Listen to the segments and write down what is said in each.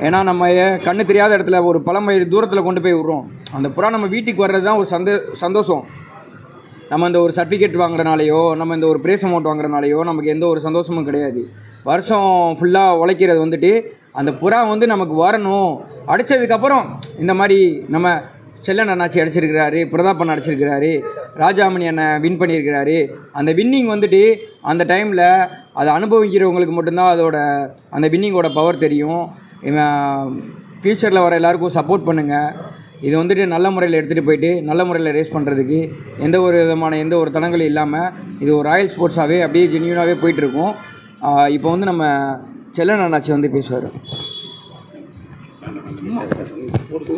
ஏன்னா நம்ம கண்ணு தெரியாத இடத்துல ஒரு பல மைல் தூரத்தில் கொண்டு போய் விட்றோம். அந்த புறா நம்ம வீட்டுக்கு வர்றது தான் ஒரு சந்தோஷம். நம்ம இந்த ஒரு சர்டிஃபிகேட் வாங்குறனாலையோ, நம்ம இந்த ஒரு ப்ரைஸ் அமௌண்ட் வாங்குறனாலையோ நமக்கு எந்த ஒரு சந்தோஷமும் கிடையாது. வருஷம் ஃபுல்லாக உழைக்கிறது வந்துட்டு அந்த புறா வந்து நமக்கு வரணும். அடித்ததுக்கப்புறம் இந்த மாதிரி நம்ம செல்லன் அண்ணாச்சி அடிச்சிருக்கிறாரு, பிரதாப்பன் அடிச்சிருக்கிறாரு, ராஜாமணி அண்ணன் வின் பண்ணியிருக்கிறாரு. அந்த வின்னிங் வந்துட்டு அந்த டைமில் அதை அனுபவிக்கிறவங்களுக்கு மட்டும்தான் அந்த வின்னிங்கோட பவர் தெரியும். ஃப்யூச்சரில் வர எல்லாருக்கும் சப்போர்ட் பண்ணுங்கள். இது வந்துட்டு நல்ல முறையில் எடுத்துகிட்டு போயிட்டு நல்ல முறையில் ரேஸ் பண்ணுறதுக்கு எந்த ஒரு தடங்களும் இல்லாமல் இது ஒரு ராயல் ஸ்போர்ட்ஸாகவே அப்படியே ஜென்யூனாகவே போயிட்டுருக்கும். இப்போ வந்து நம்ம செல்லன் அண்ணாச்சி வந்து பேசுவார்.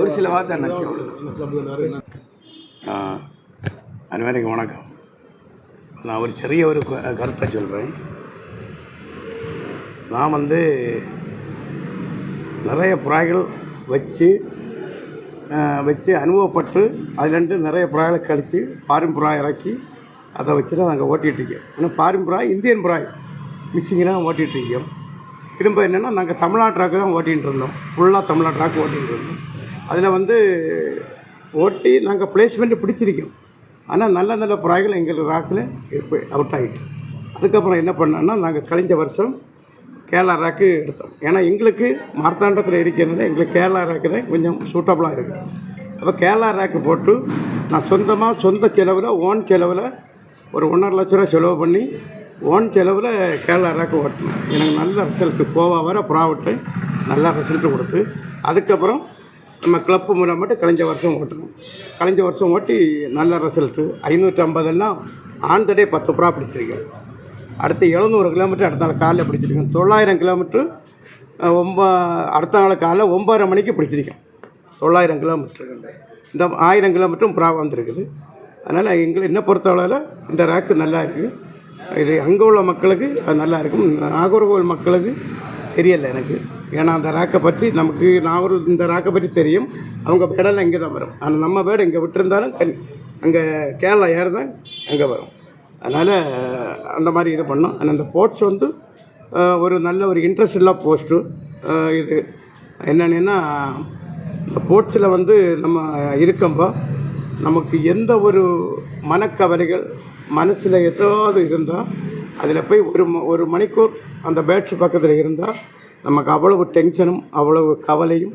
ஒரு சில வார்த்தை அண்ணாச்சி. அனைவருக்கும் வணக்கம். நான் ஒரு சிறிய ஒரு கருத்தை சொல்கிறேன். நான் வந்து நிறைய புறாய்கள் வச்சு அனுபவப்பட்டு அதுலேருந்து நிறைய புறாய்களை கழித்து ஃபாரின் புறா இறக்கி அதை வச்சு தான் நாங்கள் ஓட்டிகிட்ருக்கோம். ஆனால் ஃபாரின் புறாய் இந்தியன் புறாய் மிக்சிங்கெலாம் ஓட்டிகிட்ருக்கோம். திரும்ப என்னென்னா நாங்கள் தமிழ்நாட்டு ராக்கு தான் ஓட்டிகிட்டு இருந்தோம். ஃபுல்லாக தமிழ்நாட்டு ராக்கு ஓட்டிகிட்டு இருந்தோம். அதில் வந்து ஓட்டி நாங்கள் பிளேஸ்மெண்ட்டு பிடிச்சிருக்கோம். ஆனால் நல்ல நல்ல புறாய்கள் எங்கள் ராக்கில் இப்போ அவுட் ஆகிட்டு அதுக்கப்புறம் என்ன பண்ணோன்னா நாங்கள் கழிஞ்ச வருஷம் கேரளா ராக்கு எடுத்தோம். ஏன்னா எங்களுக்கு மார்த்தாண்டத்தில் இருக்கிறதுனால எங்களுக்கு கேரளா ராக்கு தான் கொஞ்சம் சூட்டபுளாக இருக்குது. அப்போ கேரளா ராக்கு போட்டு நான் சொந்த செலவில் ஓன் செலவில் ஒரு 1.5 லட்ச ரூபா செலவு பண்ணி ஓன் செலவில் கேரளா ராக்கு ஓட்டினேன். எனக்கு நல்ல ரிசல்ட்டு போவா வர புறா விட்டு நல்ல ரிசல்ட்டு கொடுத்து அதுக்கப்புறம் நம்ம கிளப்பு முறை மட்டும் கழிஞ்ச வருஷம் ஓட்டி நல்ல ரிசல்ட்டு 550 ஆன் த டே 10 புறா பிடிச்சிருக்கேன். அடுத்து 700 கிலோமீட்டர் அடுத்த நாள் காலையில் பிடிச்சிருக்கேன். 900 கிலோமீட்ரு அடுத்த நாள் காலைல 9:30 மணிக்கு பிடிச்சிருக்கேன். 900 கிலோமீட்டர் இந்த 1000 கிலோமீட்டரும் புறா வந்துருக்குது. அதனால் என்னை பொறுத்தளவில் இந்த ராக்கு நல்லா இருக்குது. இது அங்கே உள்ள மக்களுக்கு அது நல்லா இருக்கும். நாகர்கோவில் மக்களுக்கு தெரியலை எனக்கு. ஏன்னா அந்த ராக்கை பற்றி நமக்கு இந்த ராக்கை பற்றி தெரியும். அவங்க பேடெல்லாம் இங்கே தான் வரும். ஆனால் நம்ம பேடு இங்கே விட்டுருந்தாலும் அங்கே கேரளா ஏர் தான் அங்கே வரும். அதனால் அந்த மாதிரி இது பண்ணோம். ஆனால் அந்த போஸ்ட் வந்து ஒரு நல்ல ஒரு இன்ட்ரெஸ்ட் இல்லா போஸ்ட்டு. இது என்னென்னா இந்த ஸ்போர்ட்ஸில் வந்து நம்ம இருக்கம்போ நமக்கு எந்த ஒரு மனக்கவலைகள் மனசில் ஏதாவது இருந்தால் அதில் போய் ஒரு மணிக்கூர் அந்த பேட்ஸ் பக்கத்தில் இருந்தால் நமக்கு அவ்வளவு டென்ஷனும் அவ்வளவு கவலையும்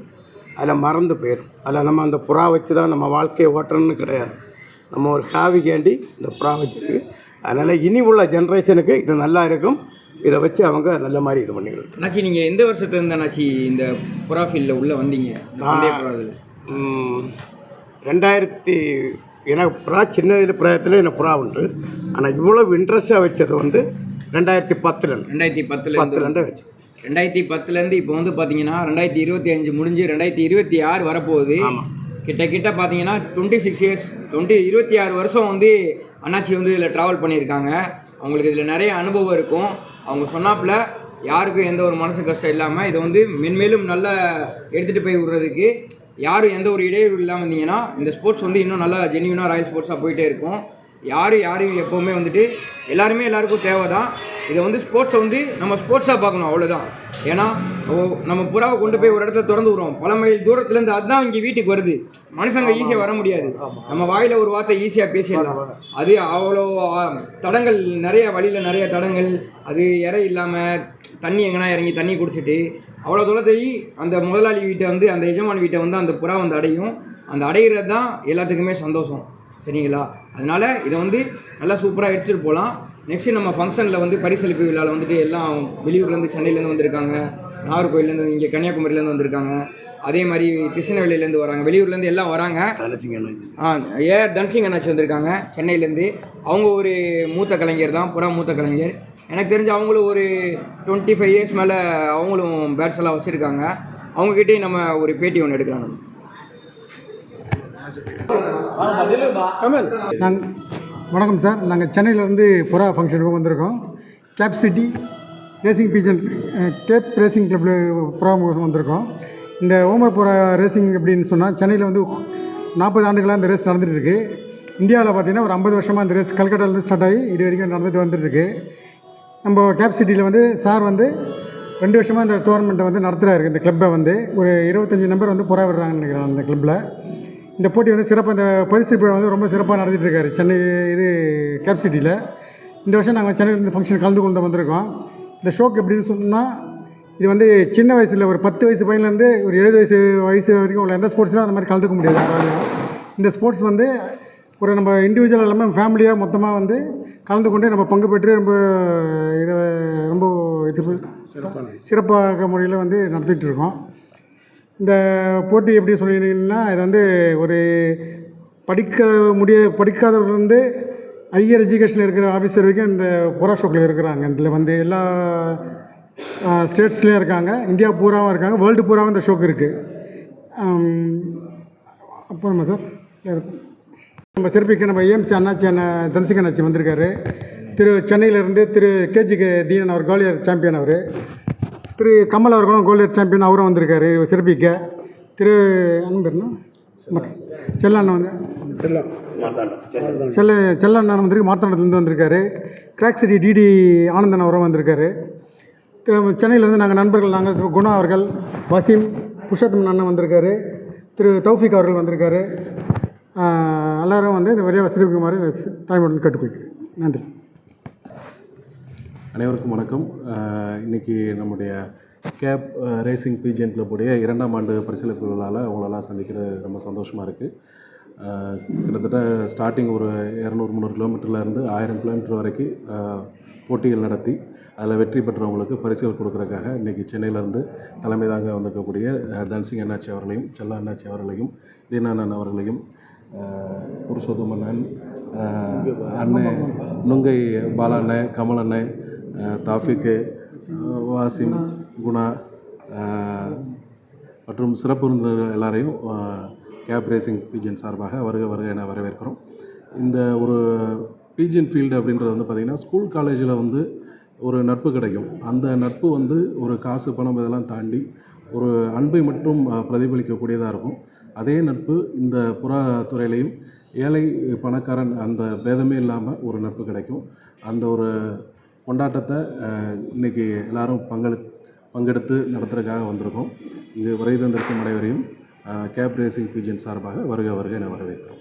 அதில் மறந்து போயிடும். அதில் நம்ம அந்த புறா வச்சு தான் நம்ம வாழ்க்கையை ஓட்டணும்னு கிடையாது. நம்ம ஒரு ஹாவிக்காண்டி இந்த புறா வச்சுருக்கு. அதனால் இனி உள்ள ஜென்ரேஷனுக்கு இது நல்லா இருக்கும். இதை வச்சு அவங்க நல்ல மாதிரி இது பண்ணிக்கலாம். அண்ணாச்சி நீங்கள் எந்த வருஷத்துல இருந்து அண்ணாச்சி இந்த புறா ஃபீல்டில் உள்ளே வந்தீங்க? 2000 எனக்கு புறா சின்ன பிராயத்தில் எனக்கு புறா உண்டு. ஆனால் இவ்வளோ இன்ட்ரெஸ்டாக வச்சது வந்து 2010 வச்சு 2010 இப்போ வந்து பார்த்தீங்கன்னா 2025 முடிஞ்சு 2026 வரப்போகுது. கிட்ட பார்த்தீங்கன்னா 26 இயர்ஸ் 26 வருஷம் வந்து அண்ணாச்சி வந்து இதில் ட்ராவல் பண்ணியிருக்காங்க. அவங்களுக்கு இதில் நிறைய அனுபவம் இருக்கும். அவங்க சொன்னாப்புல யாருக்கும் எந்த ஒரு மனசு கஷ்டம் இல்லாமல் இதை வந்து மென்மேலும் நல்லா எடுத்துகிட்டு போய் விடுறதுக்கு யாரும் எந்த ஒரு இடையூறு இல்லாமல் இருந்தீங்கன்னா இந்த ஸ்போர்ட்ஸ் வந்து இன்னும் நல்லா ஜென்யூனாக ராயல் ஸ்போர்ட்ஸாக போயிட்டே இருக்கும். யாரும் எப்போவுமே வந்துட்டு எல்லாருக்கும் தேவை தான். இதை வந்து ஸ்போர்ட்ஸை வந்து நம்ம ஸ்போர்ட்ஸாக பார்க்கணும், அவ்வளோதான். ஏன்னா நம்ம புறாவை கொண்டு போய் ஒரு இடத்துல திறந்து விடுறோம், பல மைல் தூரத்துலேருந்து. அதுதான் இங்கே வீட்டுக்கு வருது. மனுஷங்க ஈஸியாக வர முடியாது. நம்ம வாயில் ஒரு வார்த்தை ஈஸியாக பேசிடலாம். அது அவ்வளோ தடங்கள், நிறைய வழியில் நிறைய தடங்கள். அது இறை இல்லாமல் தண்ணி எங்கன்னா இறங்கி தண்ணி குடிச்சிட்டு அவ்வளோ தூரத்தை அந்த முதலாளி வீட்டை வந்து அந்த எஜமான் வீட்டை வந்து அந்த புறா வந்து அடையும். அந்த அடைகிறது தான் எல்லாத்துக்குமே சந்தோஷம். சரிங்களா? அதனால் இதை வந்து நல்லா சூப்பராக எடுத்துகிட்டு போகலாம். நெக்ஸ்ட்டு நம்ம ஃபங்க்ஷனில் வந்து பரிசளிப்பு விழாவில் வந்துட்டு எல்லாம் வெளியூர்லேருந்து, சென்னையிலேருந்து வந்திருக்காங்க, நாகர்கோயிலேருந்து, இங்கே கன்னியாகுமரியிலேருந்து வந்திருக்காங்க. அதே மாதிரி கிருஷ்ணவேலியிலேருந்து வராங்க, வெளியூர்லேருந்து எல்லாம் வராங்க. தன்சிங் அண்ணாச்சி வந்திருக்காங்க சென்னையிலேருந்து. அவங்க ஒரு மூத்த கலைஞர் தான், புறா மூத்த கலைஞர். எனக்கு தெரிஞ்சு அவங்களும் ஒரு 25 இயர்ஸ் மேலே அவங்களும் பேட்ஸ் எல்லாம் வச்சுருக்காங்க. அவங்கக்கிட்டே நம்ம ஒரு பேட்டி ஒன்று எடுக்கலாம். வணக்கம் சார். நாங்கள் சென்னையிலேருந்து புறா ஃபங்க்ஷனுக்கு வந்திருக்கோம். கேப் சிட்டி ரேசிங் பீஜன் கேப் ரேசிங் கிளப்பில் புறா வந்திருக்கோம். இந்த ஓமர் புறா ரேசிங் அப்படின்னு சொன்னால் சென்னையில் வந்து 40 ஆண்டுகளாக இந்த ரேஸ் நடந்துகிட்ருக்கு. இந்தியாவில் பார்த்திங்கன்னா ஒரு 50 வருஷமாக இந்த ரேஸ் கல்கட்டாவிலேருந்து ஸ்டார்ட் ஆகி இது வரைக்கும் நடந்துட்டு வந்துட்டுருக்கு. நம்ம கேப் சிட்டியில் வந்து சார் வந்து 2 வருஷமாக இந்த டோர்னமெண்ட்டை வந்து நடத்துகிறாரு. இந்த கிளப்பை வந்து ஒரு 25 நம்பர் வந்து புறா விடுறாங்கன்னு நினைக்கிறேன் அந்த கிளப்பில். இந்த போட்டி வந்து சிறப்பாக, இந்த பரிசு விழா வந்து ரொம்ப சிறப்பாக நடத்திட்டு இருக்காரு சென்னை கேப் சிட்டியில். இந்த வருஷம் நாங்கள் சென்னையில் இந்த ஃபங்க்ஷன் கலந்து கொண்டு வந்திருக்கோம். இந்த ஷோக்கு எப்படின்னு சொன்னால், இது வந்து சின்ன வயசில் ஒரு 10 வயசு பையன்லேருந்து ஒரு 70 வயசு வரைக்கும் உள்ள எந்த ஸ்போர்ட்ஸ்லாம் அந்த மாதிரி கலந்துக்க முடியாது யாராலையும். இந்த ஸ்போர்ட்ஸ் வந்து ஒரு நம்ம இண்டிவிஜுவல் இல்லாமல் ஃபேமிலியாக மொத்தமாக வந்து கலந்து கொண்டு நம்ம பங்கு பெற்று ரொம்ப இதை ரொம்ப இது சிறப்பாக முறையில் வந்து நடத்திட்டு இருக்கோம். இந்த போட்டி எப்படி சொல்லிட்டீங்கன்னா, இது வந்து ஒரு படிக்காதவர்லேருந்து ஹையர் எஜுகேஷனில் இருக்கிற ஆஃபீஸர் வரைக்கும் இந்த புறா ஷோக்கில் இருக்கிறாங்க. இதில் வந்து எல்லா ஸ்டேட்ஸ்லேயும் இருக்காங்க, இந்தியா பூராவும் இருக்காங்க, வேர்ல்டு பூராவும் இந்த ஷோக்கு இருக்குது. அப்புறமா சார் நம்ம சிறப்பிக்க நம்ம ஏஎம்சி அண்ணாச்சி தனசிக அண்ணாச்சி வந்திருக்காரு. சென்னையிலேருந்து கேஜி தீனன் அவர் கோலியர் சாம்பியன், அவர் கமல் அவர்களும் கோலியர் சாம்பியன், அவரும் வந்திருக்காரு சிறப்பிக்க. அண்ணா செல்லண்ணன் வந்து செல்லண்ணன் வந்திருக்கு, மார்த்தாண்டத்துலேருந்து வந்திருக்காரு. கிராக் சிட்டி டிடி ஆனந்தன் அவரும் வந்திருக்காரு. சென்னையிலேருந்து நாங்கள் நண்பர்கள், நாங்கள் குணா அவர்கள், வசீம், புருஷோத்தமன் அண்ணன் வந்திருக்காரு, தௌஃபிக் அவர்கள் வந்திருக்காரு. எல்லோரும் வந்து இந்த வழியாக சிறப்பிக்குமாறு தாய்மொழி கேட்டுக்கொள்கிறேன். நன்றி. அனைவருக்கும் வணக்கம். இன்றைக்கி நம்முடைய கேப் ரேசிங் பிஜிஎன் கிளப்புடைய 2ஆம் ஆண்டு பரிசளிப்பு விழாவில் உங்களெல்லாம் சந்திக்கிறது ரொம்ப சந்தோஷமாக இருக்குது. கிட்டத்தட்ட ஸ்டார்டிங் ஒரு 200-300 கிலோமீட்டர்லேருந்து 1000 கிலோமீட்டர் வரைக்கும் போட்டிகள் நடத்தி அதில் வெற்றி பெற்றவங்களுக்கு பரிசுகள் கொடுக்குறதுக்காக இன்றைக்கி சென்னையிலேருந்து தலைமை தாங்க வந்திருக்கக்கூடிய தனசிங் அண்ணாச்சி அவர்களையும், செல்ல அண்ணாச்சி அவர்களையும், தீனானன் அவர்களையும், புருஷோத்தமன் அண்ணன், நுங்கை பாலாண்ணன், கமல் அண்ணன், தாஃபிக்கு, வாசிம், குணா மற்றும் சிறப்பு விருந்தினர் எல்லாரையும் கேப் ரேசிங் பிஜிஎன் சார்பாக வருக என வரவேற்கிறோம். இந்த ஒரு பிஜிஎன் ஃபீல்டு அப்படின்றது வந்து பார்த்திங்கன்னா, ஸ்கூல் காலேஜில் வந்து ஒரு நட்பு கிடைக்கும். அந்த நட்பு வந்து ஒரு காசு பணம் இதெல்லாம் தாண்டி ஒரு அன்பை மட்டும் பிரதிபலிக்கக்கூடியதாக இருக்கும். அதே நட்பு இந்த புறா துறையிலையும் ஏழை பணக்காரன் அந்த பேதமே இல்லாமல் ஒரு நட்பு கிடைக்கும். அந்த ஒரு கொண்டாட்டத்தை இன்றைக்கி எல்லோரும் பங்கெடுத்து நடத்துறதுக்காக வந்திருக்கோம். இங்கு வருகை தந்திருக்கும் அனைவரையும் கேப் ரேசிங் பிஜிஎன் சார்பாக வருக என வரவேற்கிறோம்.